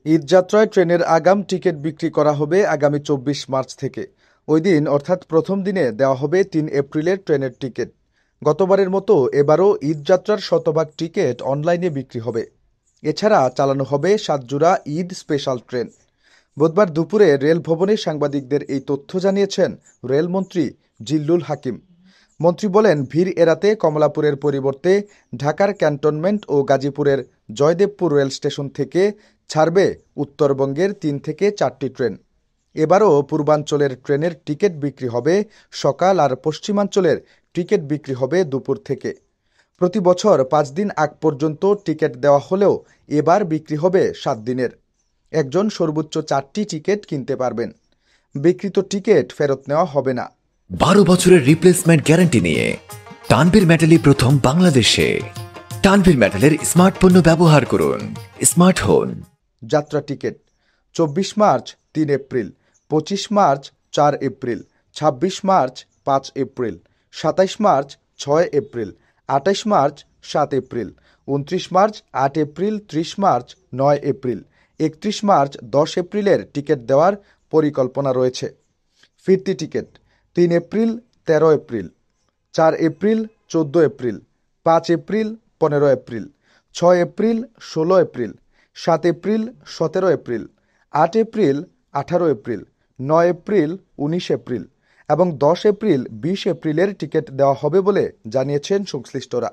ঈদযাত্রায় ট্রেনের আগাম টিকিট বিক্রি করা হবে আগামী ২৪ মার্চ থেকে। ওই দিন অর্থাৎ প্রথম দিনে দেওয়া হবে ৩ এপ্রিলের ট্রেনের টিকিট। গতবারের মতো এবারও ঈদযাত্রার শতভাগ টিকিট অনলাইনে বিক্রি হবে। এছাড়া চালানো হবে ৭ জোড়া ঈদ স্পেশাল ট্রেন। বুধবার দুপুরে রেল ভবনে সাংবাদিকদের এই তথ্য জানিয়েছেন রেলমন্ত্রী জিল্লুল হাকিম। মন্ত্রী বলেন, ভিড় এড়াতে কমলাপুরের পরিবর্তে ঢাকার ক্যান্টনমেন্ট ও গাজীপুরের জয়দেবপুর রেল স্টেশন থেকে ছাড়বে উত্তরবঙ্গের ৩ থেকে ৪টি ট্রেন। এবারও পূর্বাঞ্চলের ট্রেনের টিকিট বিক্রি হবে সকাল আর পশ্চিমাঞ্চলের টিকিট বিক্রি হবে দুপুর থেকে। প্রতি বছর ৫ দিন আগ পর্যন্ত টিকিট দেওয়া হলেও এবার বিক্রি হবে ৭ দিনের। একজন সর্বোচ্চ 4টি টিকিট কিনতে পারবেন। বিক্রিত টিকিট ফেরত নেওয়া হবে না। 12 বছরের রিপ্লেসমেন্ট গ্যারান্টি নিয়ে তানভীর মেটালি প্রথম বাংলাদেশে। তানভীর মেটালের স্মার্ট পণ্য ব্যবহার করুন, স্মার্ট হন। যাত্রা ticket ২৪ March ৩ April, ২৫ March ৪ April, ২৬ March ৫ April, ২৭ March ৬ April, ২৮ March ৭ April, ২৯ March ৮ April, ৩০ March ৯ April, ৩১ March ১০ এপ্রিলের টিকিট দেওয়ার পরিকল্পনা রয়েছে। ফিরতি ticket ৩ April, ১৩ April, ৪ April, ১৪ April, ৫ April, ১৫ April, ৬ April, ১৬ April, ৭ April, ১৭ April, ৮ April, ১৮ April, ৯ April, ১৯ April এবং ১০ April, ২০ এপ্রিলের ticket দেওয়া হবে বলে জানিয়েছেন সংশ্লিষ্টরা।